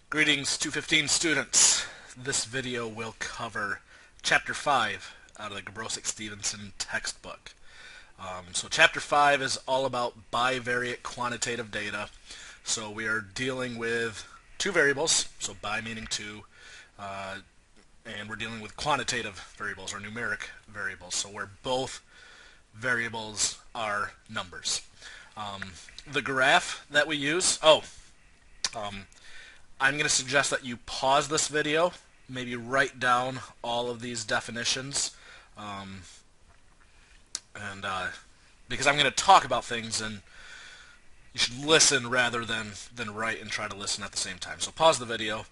Greetings 215 students. This video will cover Chapter 5 out of the Gabrosik-Stevenson textbook. So Chapter 5 is all about bivariate quantitative data. So we are dealing with two variables, so bi meaning two, and we're dealing with quantitative variables or numeric variables, so where both variables are numbers. The graph that we use, I'm going to suggest that you pause this video, maybe write down all of these definitions, and because I'm going to talk about things, and you should listen rather than write and try to listen at the same time. So pause the video.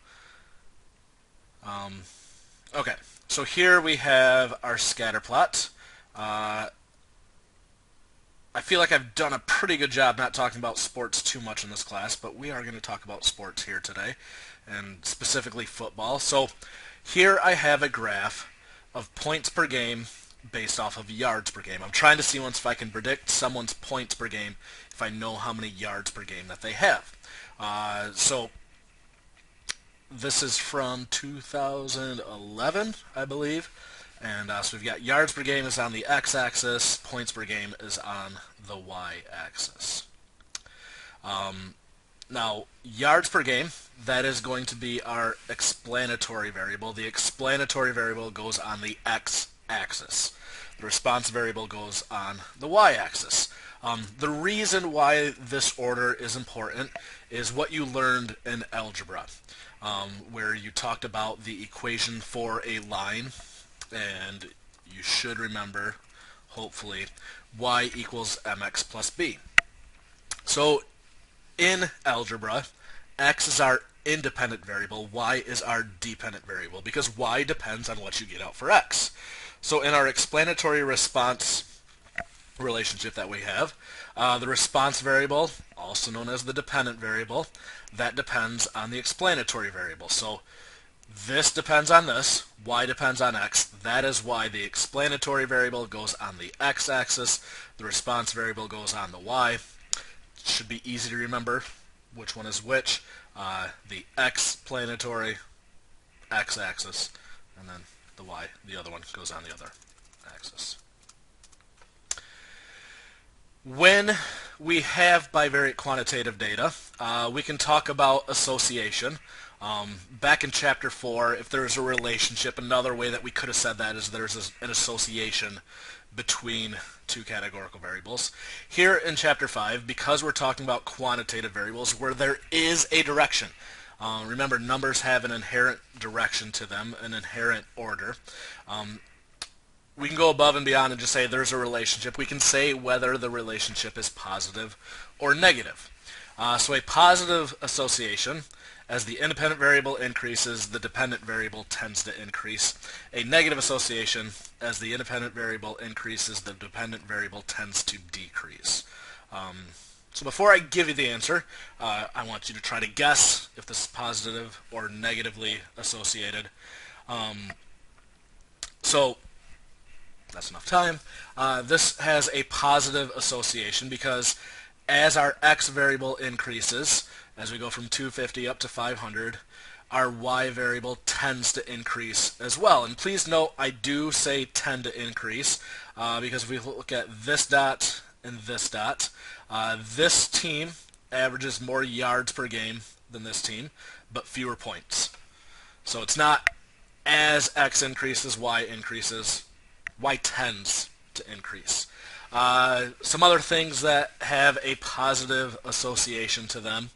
Okay, so here we have our scatter plot. I feel like I've done a pretty good job not talking about sports too much in this class, but we are going to talk about sports here today, and specifically football. So here I have a graph of points per game based off of yards per game. I'm trying to see once if I can predict someone's points per game if I know how many yards per game that they have. So this is from 2011, I believe. And so we've got yards per game is on the x-axis, points per game is on the y-axis. Now, yards per game, that is going to be our explanatory variable. The explanatory variable goes on the x-axis. The response variable goes on the y-axis. The reason why this order is important is what you learned in algebra, where you talked about the equation for a line. And you should remember, hopefully, y equals mx plus b. So in algebra, x is our independent variable, y is our dependent variable, because y depends on what you get out for x. So in our explanatory response relationship that we have, the response variable, also known as the dependent variable, that depends on the explanatory variable. So this depends on this, y depends on x. That is why the explanatory variable goes on the x-axis, the response variable goes on the y. It should be easy to remember which one is which. The explanatory, x-axis, and then the y, the other one, goes on the other axis. When we have bivariate quantitative data, we can talk about association. Back in Chapter 4, if there's a relationship, another way that we could have said that is there's an association between two categorical variables. Here in Chapter 5, because we're talking about quantitative variables where there is a direction, remember numbers have an inherent direction to them, an inherent order. We can go above and beyond and just say there's a relationship. We can say whether the relationship is positive or negative. So a positive association, as the independent variable increases, the dependent variable tends to increase. A negative association, as the independent variable increases, the dependent variable tends to decrease. So before I give you the answer, I want you to try to guess if this is positive or negatively associated. So that's enough time. This has a positive association because as our x variable increases, as we go from 250 up to 500, our y variable tends to increase as well. And please note, I do say tend to increase because if we look at this dot and this dot, this team averages more yards per game than this team, but fewer points. So it's not as x increases, y increases. Y tends to increase. Some other things that have a positive association to them.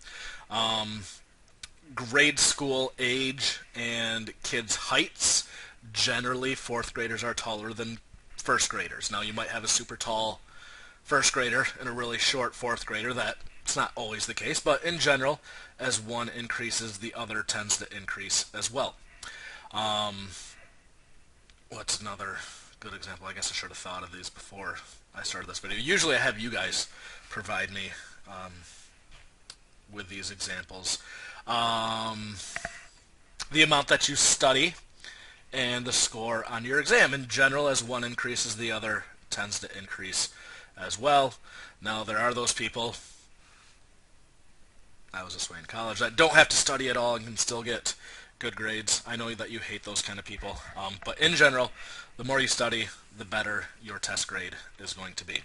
Grade school age and kids' heights. Generally, fourth graders are taller than first graders. Now, you might have a super tall first grader and a really short fourth grader. That's not always the case, but in general, as one increases, the other tends to increase as well. What's another good example? I guess I should have thought of these before I started this video. Usually I have you guys provide me with these examples. The amount that you study and the score on your exam. In general, as one increases, the other tends to increase as well. Now, there are those people I was this way in college, that don't have to study at all and can still get good grades. I know that you hate those kind of people, but in general, the more you study, the better your test grade is going to be.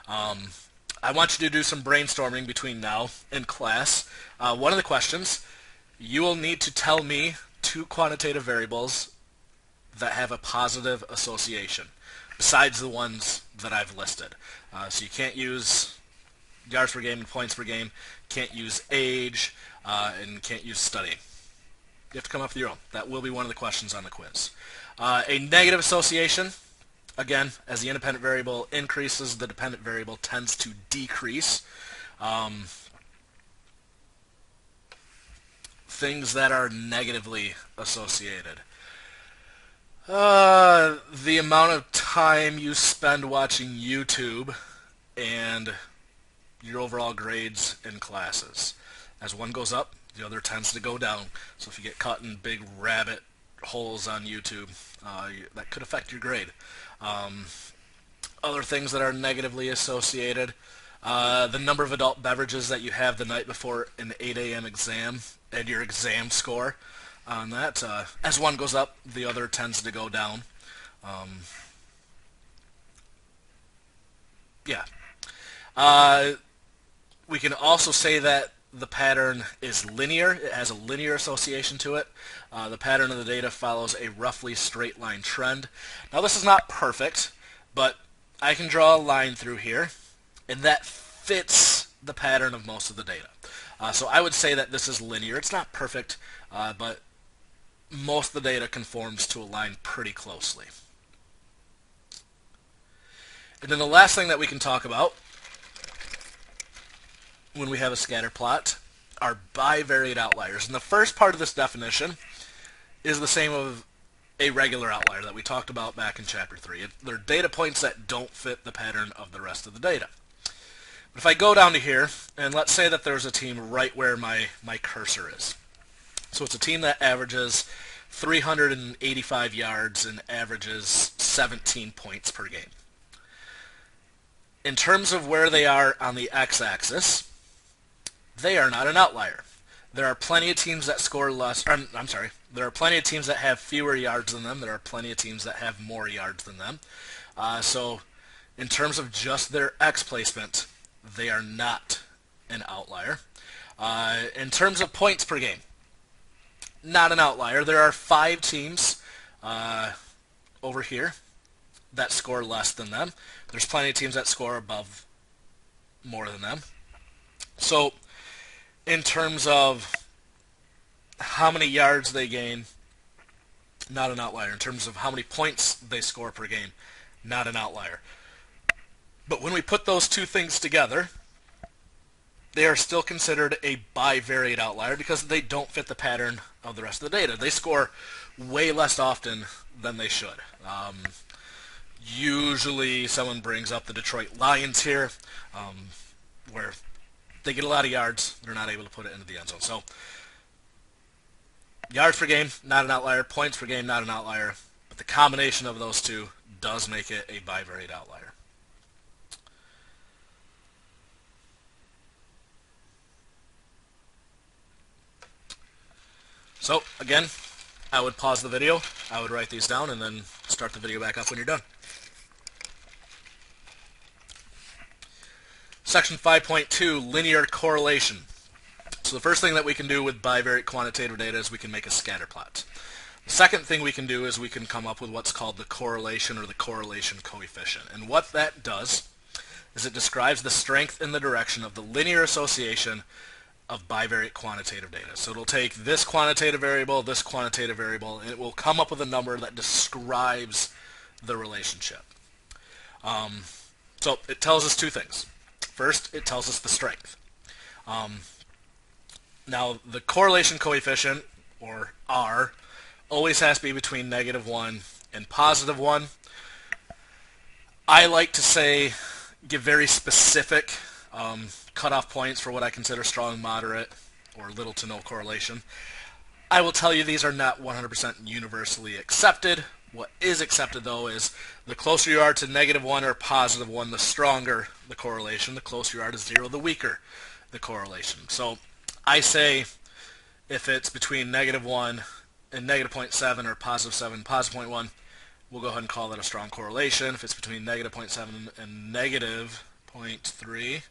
I want you to do some brainstorming between now and class. One of the questions, you will need to tell me 2 quantitative variables that have a positive association, besides the ones that I've listed. So you can't use yards per game and points per game, can't use age, and can't use studying. You have to come up with your own. That will be one of the questions on the quiz. A negative association, again, as the independent variable increases, the dependent variable tends to decrease. Things that are negatively associated. The amount of time you spend watching YouTube and your overall grades in classes. As one goes up, the other tends to go down. So if you get caught in big rabbit holes on YouTube, that could affect your grade. Other things that are negatively associated, the number of adult beverages that you have the night before an 8 a.m. exam and your exam score on that. As one goes up, the other tends to go down. Yeah. We can also say that the pattern is linear. It has a linear association to it. The pattern of the data follows a roughly straight line trend. Now this is not perfect, but I can draw a line through here, and that fits the pattern of most of the data. So I would say that this is linear. It's not perfect, but most of the data conforms to a line pretty closely. And then the last thing that we can talk about when we have a scatter plot are bivariate outliers. And the first part of this definition is the same of a regular outlier that we talked about back in Chapter 3. They're data points that don't fit the pattern of the rest of the data. But if I go down to here, and let's say that there's a team right where my cursor is. So it's a team that averages 385 yards and averages 17 points per game. In terms of where they are on the x-axis, they are not an outlier. There are plenty of teams that score less. There are plenty of teams that have fewer yards than them. There are plenty of teams that have more yards than them. So in terms of just their X placement, they are not an outlier. In terms of points per game, not an outlier. There are 5 teams over here that score less than them. There's plenty of teams that score above more than them. So in terms of how many yards they gain, not an outlier. In terms of how many points they score per game, not an outlier. But when we put those two things together, they are still considered a bivariate outlier because they don't fit the pattern of the rest of the data. They score way less often than they should. Usually someone brings up the Detroit Lions here, where they get a lot of yards. They're not able to put it into the end zone. So yards per game, not an outlier. Points per game, not an outlier. But the combination of those two does make it a bivariate outlier. So again, I would pause the video, I would write these down, and then start the video back up when you're done. Section 5.2, linear correlation. So the first thing that we can do with bivariate quantitative data is we can make a scatter plot. The second thing we can do is we can come up with what's called the correlation or the correlation coefficient. And what that does is it describes the strength and the direction of the linear association of bivariate quantitative data. So it'll take this quantitative variable, and it will come up with a number that describes the relationship. So it tells us two things. First, it tells us the strength. Now, the correlation coefficient, or R, always has to be between -1 and +1. I like to say, give very specific cutoff points for what I consider strong, moderate, or little to no correlation. I will tell you these are not 100% universally accepted. What is accepted, though, is the closer you are to -1 or +1, the stronger the correlation. The closer you are to 0, the weaker the correlation. So I say if it's between -1 and -0.7 or +7, +0.1, we'll go ahead and call that a strong correlation. If it's between -0.7 and -0.3,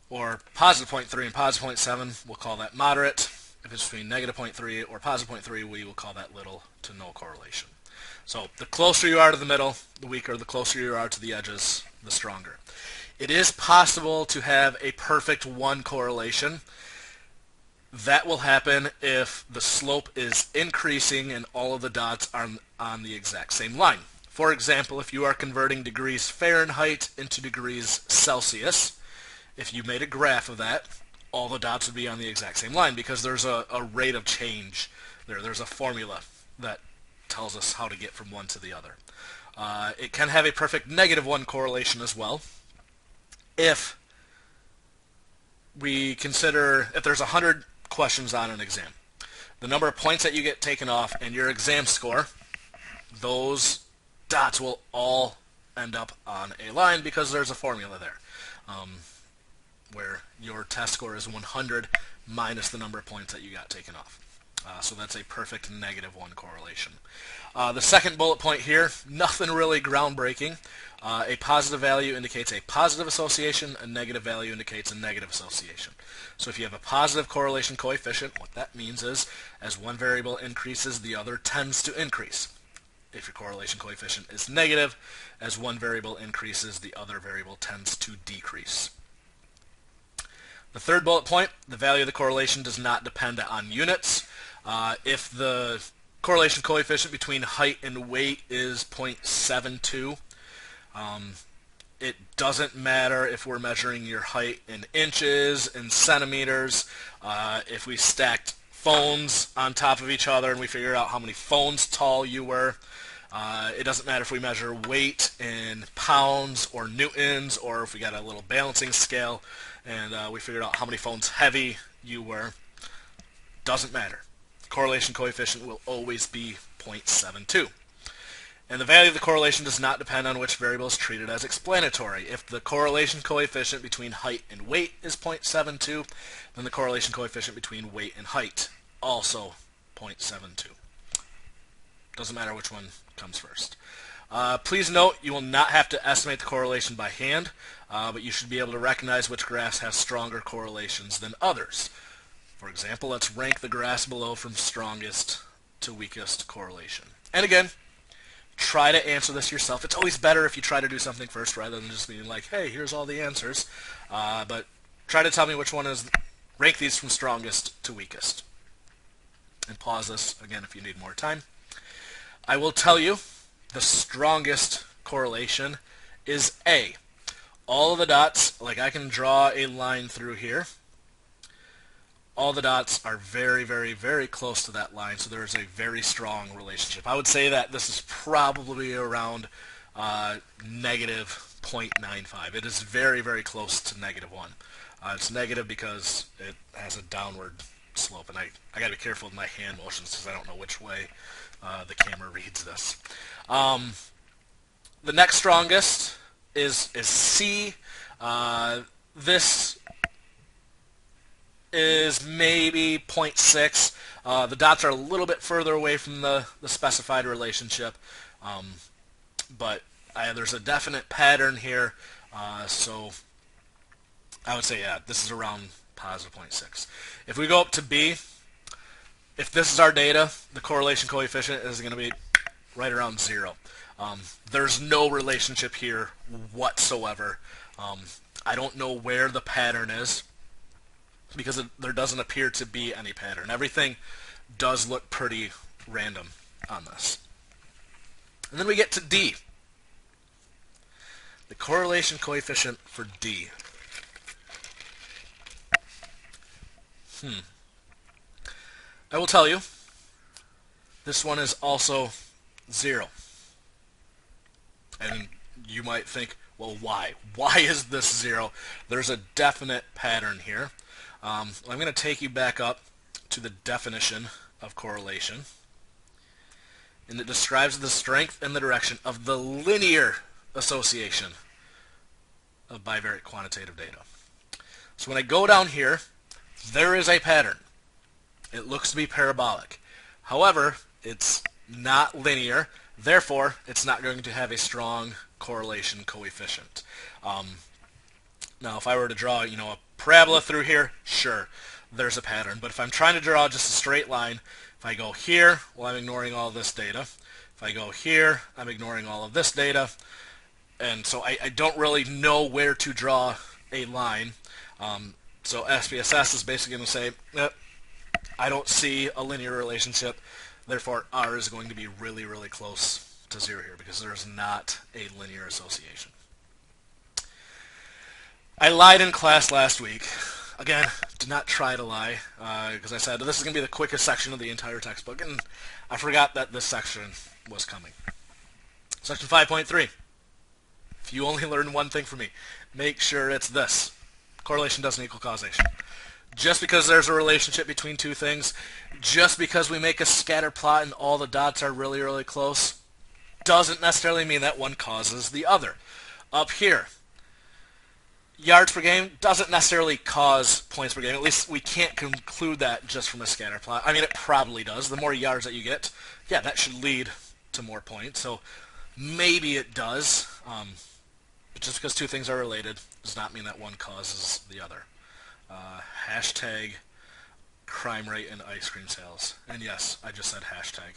or +0.3 and +0.7, we'll call that moderate. If it's between -0.3 or +0.3, we will call that little to no correlation. So the closer you are to the middle, the weaker. The closer you are to the edges, the stronger. It is possible to have a perfect 1 correlation. That will happen if the slope is increasing and all of the dots are on the exact same line. For example, if you are converting degrees Fahrenheit into degrees Celsius, if you made a graph of that, all the dots would be on the exact same line because there's a rate of change there. There's a formula that tells us how to get from one to the other. It can have a perfect -1 correlation as well. If we consider, if there's 100 questions on an exam, the number of points that you get taken off and your exam score, those dots will all end up on a line because there's a formula there. Where your test score is 100 minus the number of points that you got taken off. So that's a perfect -1 correlation. The second bullet point here, nothing really groundbreaking. A positive value indicates a positive association, a negative value indicates a negative association. So if you have a positive correlation coefficient, what that means is as one variable increases, the other tends to increase. If your correlation coefficient is negative, as one variable increases, the other variable tends to decrease. The third bullet point, the value of the correlation does not depend on units. If the correlation coefficient between height and weight is 0.72, it doesn't matter if we're measuring your height in inches, in centimeters. If we stacked phones on top of each other and we figured out how many phones tall you were, it doesn't matter if we measure weight in pounds or newtons, or if we got a little balancing scale and we figured out how many phones heavy you were. Doesn't matter. Correlation coefficient will always be 0.72. And the value of the correlation does not depend on which variable is treated as explanatory. If the correlation coefficient between height and weight is 0.72, then the correlation coefficient between weight and height also 0.72. Doesn't matter which one comes first. Please note you will not have to estimate the correlation by hand, but you should be able to recognize which graphs have stronger correlations than others. For example, let's rank the graphs below from strongest to weakest correlation. And again, try to answer this yourself. It's always better if you try to do something first rather than just being like, hey, here's all the answers. But try to tell me which one is, rank these from strongest to weakest. And pause this, again, if you need more time. I will tell you the strongest correlation is A. All of the dots, like I can draw a line through here. All the dots are very, very, very close to that line, so there is a very strong relationship. I would say that this is probably around -0.95. It is very, very close to -1. It's negative because it has a downward slope, and I got to be careful with my hand motions because I don't know which way the camera reads this. The next strongest is C. This is maybe 0.6. The dots are a little bit further away from the specified relationship, but there's a definite pattern here, so I would say, yeah, this is around positive 0.6. If we go up to B, if this is our data, the correlation coefficient is going to be right around 0. There's no relationship here whatsoever. I don't know where the pattern is, because there doesn't appear to be any pattern. Everything does look pretty random on this. And then we get to D. The correlation coefficient for D. I will tell you, this one is also 0. And you might think, well, why? Why is this 0? There's a definite pattern here. I'm going to take you back up to the definition of correlation. And it describes the strength and the direction of the linear association of bivariate quantitative data. So when I go down here, there is a pattern. It looks to be parabolic. However, it's not linear, therefore it's not going to have a strong correlation coefficient. Now if I were to draw, a parabola through here, sure, there's a pattern. But if I'm trying to draw just a straight line, if I go here, well, I'm ignoring all this data. If I go here, I'm ignoring all of this data. And so I don't really know where to draw a line. So SPSS is basically going to say, I don't see a linear relationship, therefore R is going to be really, really close to 0 here because there's not a linear association. I lied in class last week. Again, did not try to lie, because I said this is going to be the quickest section of the entire textbook, and I forgot that this section was coming. Section 5.3. If you only learn one thing from me, make sure it's this. Correlation doesn't equal causation. Just because there's a relationship between two things, just because we make a scatter plot and all the dots are really, really close, doesn't necessarily mean that one causes the other. Up here, yards per game doesn't necessarily cause points per game. At least we can't conclude that just from a scatter plot. I mean, it probably does. The more yards that you get, yeah, that should lead to more points. So maybe it does. But just because two things are related does not mean that one causes the other. Hashtag crime rate and ice cream sales. And yes, I just said hashtag.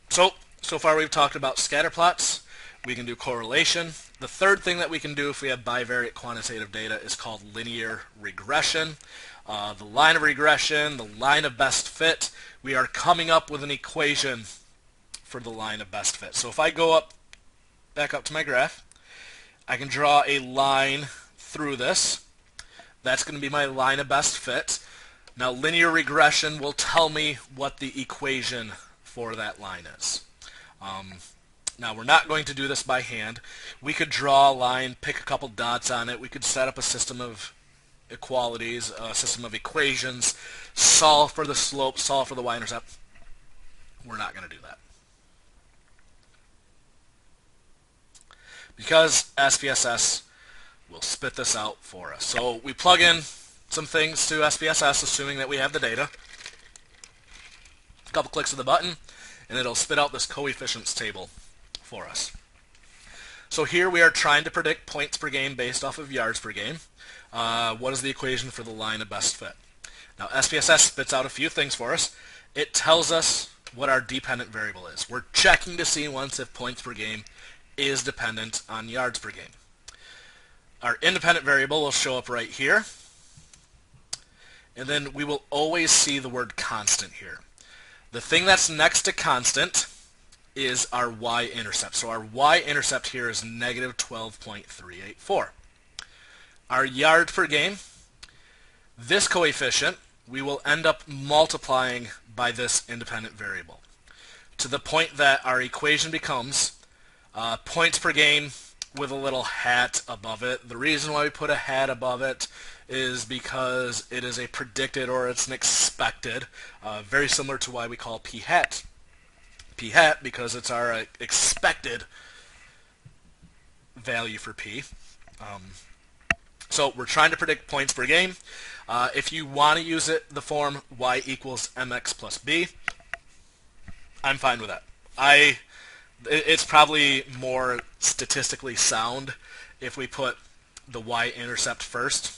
So far we've talked about scatter plots. We can do correlation. The third thing that we can do if we have bivariate quantitative data is called linear regression. The line of regression, the line of best fit, we are coming up with an equation for the line of best fit. So if I go back up to my graph, I can draw a line through this. That's going to be my line of best fit. Now linear regression will tell me what the equation for that line is. Now we're not going to do this by hand. We could draw a line, pick a couple dots on it. We could set up a system of equalities, a system of equations, solve for the slope, solve for the y-intercept. We're not going to do that. Because SPSS will spit this out for us. So we plug in some things to SPSS, assuming that we have the data. A couple clicks of the button, and it'll spit out this coefficients table for us. So here we are trying to predict points per game based off of yards per game. What is the equation for the line of best fit? Now SPSS spits out a few things for us. It tells us what our dependent variable is. We're checking to see once if points per game is dependent on yards per game. Our independent variable will show up right here. And then we will always see the word constant here. The thing that's next to constant is our y-intercept. So our y-intercept here is negative 12.384. Our yards per game, this coefficient, we will end up multiplying by this independent variable to the point that our equation becomes points per game with a little hat above it. The reason why we put a hat above it is because it is a predicted or it's an expected, very similar to why we call p hat. P hat because it's our expected value for p. So we're trying to predict points per game. If you want to use the form y equals mx plus b, I'm fine with that. It's probably more statistically sound if we put the y-intercept first.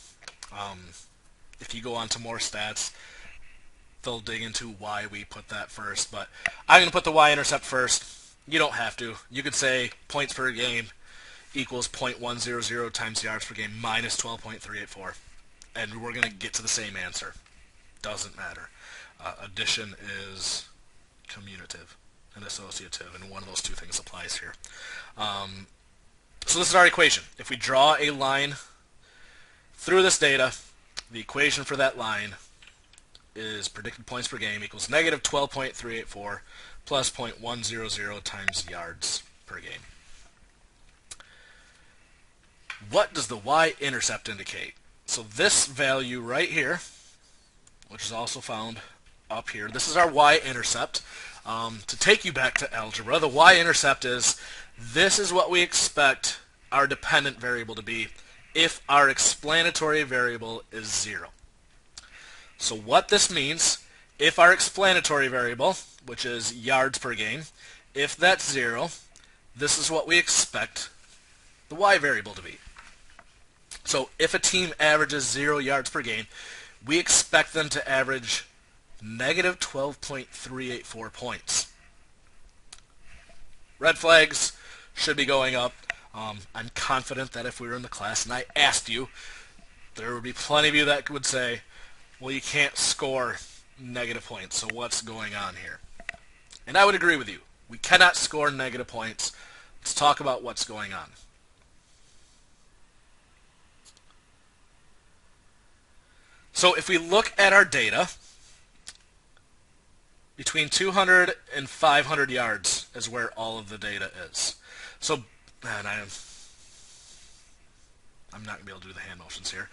If you go on to more stats, they'll dig into why we put that first. But I'm going to put the y-intercept first. You don't have to. You could say points per game equals 0.100 times yards per game minus 12.384. And we're going to get to the same answer. Doesn't matter. Addition is commutative and associative, and one of those two things applies here. So this is our equation. If we draw a line through this data, the equation for that line is predicted points per game equals negative 12.384 plus 0.100 times yards per game. What does the y-intercept indicate? So this value right here, which is also found up here, this is our y-intercept. To take you back to algebra, the y-intercept is, this is what we expect our dependent variable to be if our explanatory variable is 0. So what this means, if our explanatory variable, which is yards per game, if that's 0, this is what we expect the y variable to be. So if a team averages 0 yards per game, we expect them to average negative 12.384 points. Red flags should be going up. I'm confident that if we were in the class and I asked you, there would be plenty of you that would say, well, you can't score negative points, so what's going on here? And I would agree with you. We cannot score negative points. Let's talk about what's going on. So if we look at our data, between 200 and 500 yards is where all of the data is. So, and I'm not going to be able to do the hand motions here.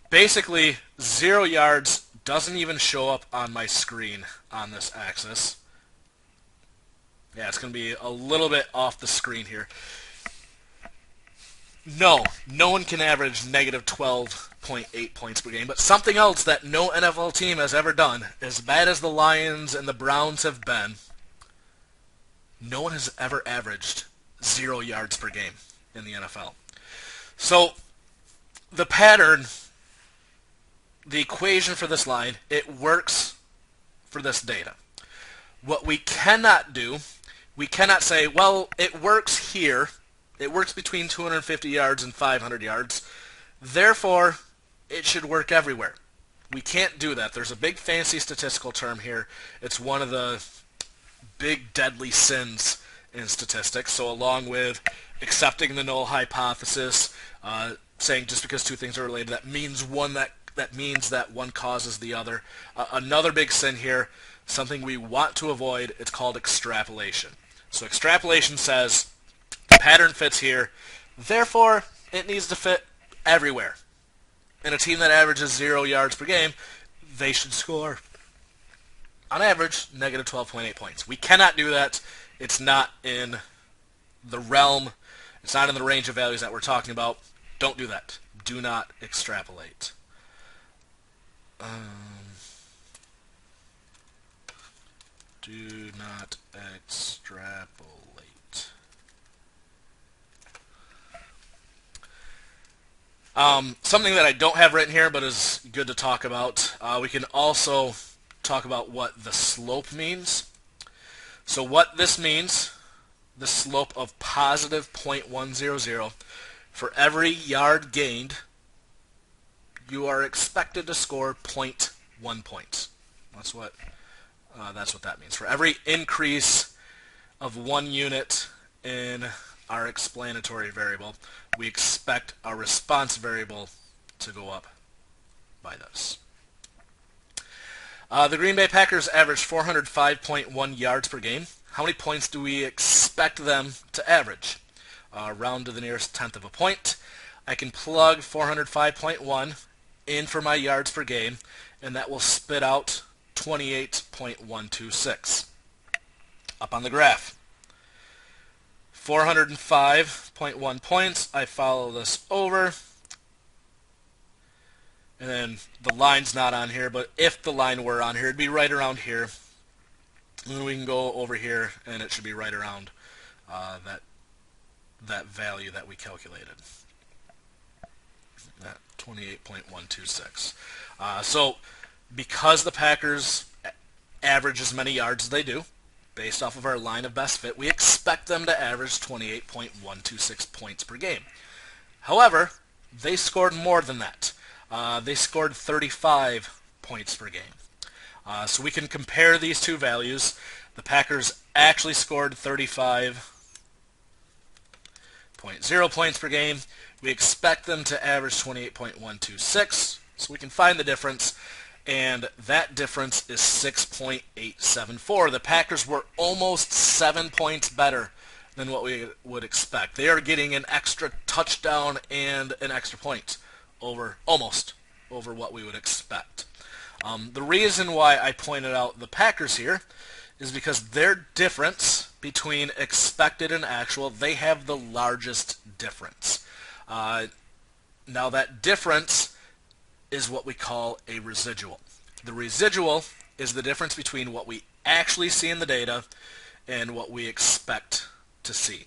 Basically, 0 yards doesn't even show up on my screen on this axis. Yeah, it's going to be a little bit off the screen here. No one can average negative 12.8 points per game, but something else that no NFL team has ever done, as bad as the Lions and the Browns have been, no one has ever averaged 0 yards per game in the NFL. So the pattern, the equation for this line, it works for this data. What we cannot do, we cannot say, well, it works here. It works between 250 yards and 500 yards. Therefore, it should work everywhere. We can't do that. There's a big fancy statistical term here. It's one of the big deadly sins in statistics. So along with accepting the null hypothesis, saying just because two things are related, that means that one causes the other. Another big sin here, something we want to avoid, it's called extrapolation. So extrapolation says the pattern fits here, therefore it needs to fit everywhere. In a team that averages 0 yards per game, they should score, on average, negative 12.8 points. We cannot do that. It's not in the realm, it's not in the range of values that we're talking about. Don't do that. Do not extrapolate. Do not extrapolate. Something that I don't have written here but is good to talk about, we can also talk about what the slope means. So what this means, the slope of positive 0.100, for every yard gained, you are expected to score 0.1 points. That's what that means. For every increase of 1 unit in our explanatory variable, we expect our response variable to go up by this. The Green Bay Packers averaged 405.1 yards per game. How many points do we expect them to average? Round to the nearest tenth of a point. I can plug 405.1 in for my yards per game, and that will spit out 28.126. Up on the graph. 405.1 points. I follow this over. And then the line's not on here, but if the line were on here, it'd be right around here. And then we can go over here, and it should be right around that value that we calculated. That 28.126. So because the Packers average as many yards as they do, based off of our line of best fit, we expect them to average 28.126 points per game. However, they scored more than that. They scored 35 points per game. So we can compare these two values. The Packers actually scored 35.0 points per game. We expect them to average 28.126. So we can find the difference, and that difference is 6.874. The Packers were almost 7 points better than what we would expect. They are getting an extra touchdown and an extra point almost over what we would expect. The reason why I pointed out the Packers here is because their difference between expected and actual, they have the largest difference. Now that difference is what we call a residual. The residual is the difference between what we actually see in the data and what we expect to see.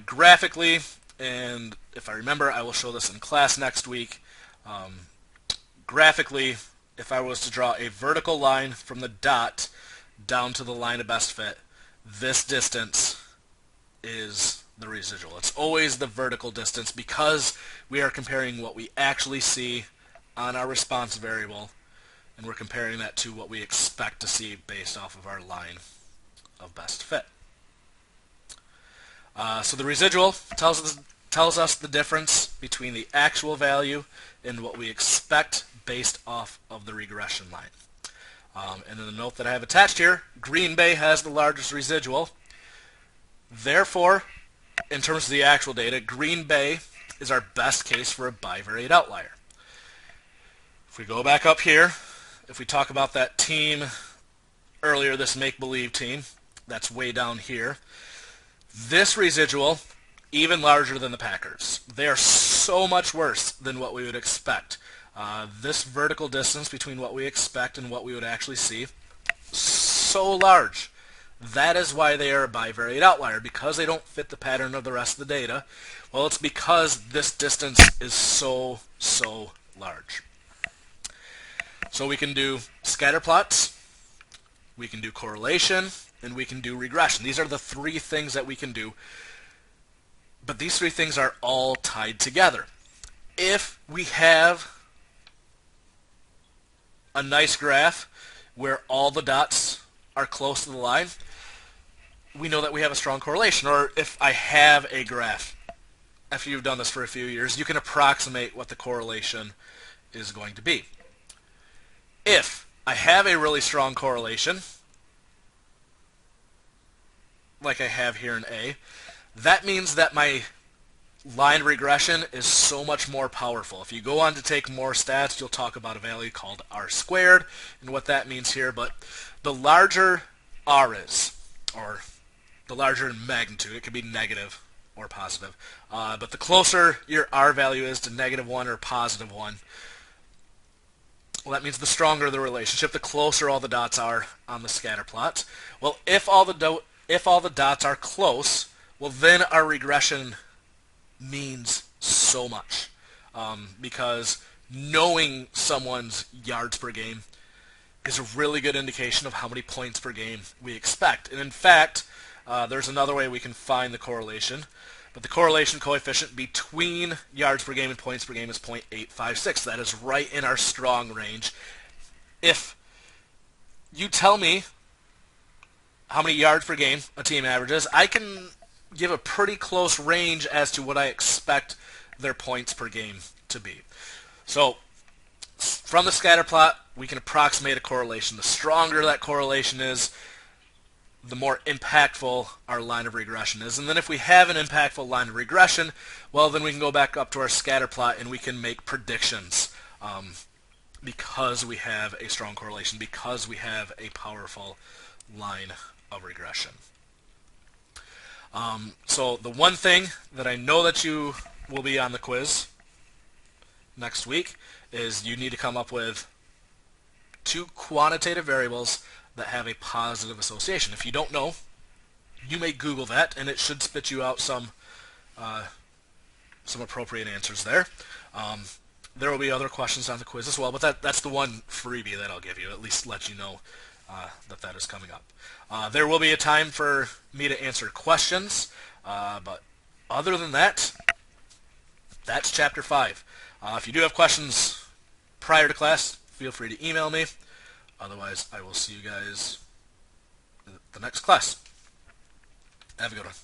Graphically, and if I remember, I will show this in class next week. Graphically, if I was to draw a vertical line from the dot down to the line of best fit, this distance is the residual. It's always the vertical distance because we are comparing what we actually see on our response variable, and we're comparing that to what we expect to see based off of our line of best fit. So the residual tells us the difference between the actual value and what we expect based off of the regression line. And in the note that I have attached here, Green Bay has the largest residual. Therefore, in terms of the actual data, Green Bay is our best case for a bivariate outlier. If we go back up here, if we talk about that team earlier, this make-believe team, that's way down here, this residual, even larger than the Packers. They are so much worse than what we would expect. This vertical distance between what we expect and what we would actually see, so large. That is why they are a bivariate outlier, because they don't fit the pattern of the rest of the data. Well, it's because this distance is so large. So we can do scatter plots, we can do correlation, and we can do regression. These are the three things that we can do. But these three things are all tied together. If we have a nice graph where all the dots are close to the line, we know that we have a strong correlation. Or if I have a graph, after you've done this for a few years, you can approximate what the correlation is going to be. If I have a really strong correlation, like I have here in A, that means that my line regression is so much more powerful. If you go on to take more stats, you'll talk about a value called R squared and what that means here. But the larger R is, or the larger in magnitude, it could be negative or positive, but the closer your R value is to -1 or +1, well, that means the stronger the relationship, the closer all the dots are on the scatter plot. Well, if all the dots are close, well, then our regression means so much, because knowing someone's yards per game is a really good indication of how many points per game we expect. And in fact, there's another way we can find the correlation, but the correlation coefficient between yards per game and points per game is 0.856. That is right in our strong range. If you tell me how many yards per game a team averages, I can give a pretty close range as to what I expect their points per game to be. So from the scatter plot, we can approximate a correlation. The stronger that correlation is, the more impactful our line of regression is. And then if we have an impactful line of regression, well, then we can go back up to our scatter plot and we can make predictions, because we have a strong correlation, because we have a powerful line of regression. So the one thing that I know that you will be on the quiz next week is you need to come up with 2 quantitative variables that have a positive association. If you don't know, you may Google that, and it should spit you out some appropriate answers there. There will be other questions on the quiz as well, but that's the one freebie that I'll give you, at least let you know that is coming up. There will be a time for me to answer questions, but other than that, that's Chapter 5. If you do have questions prior to class, feel free to email me. Otherwise, I will see you guys in the next class. Have a good one.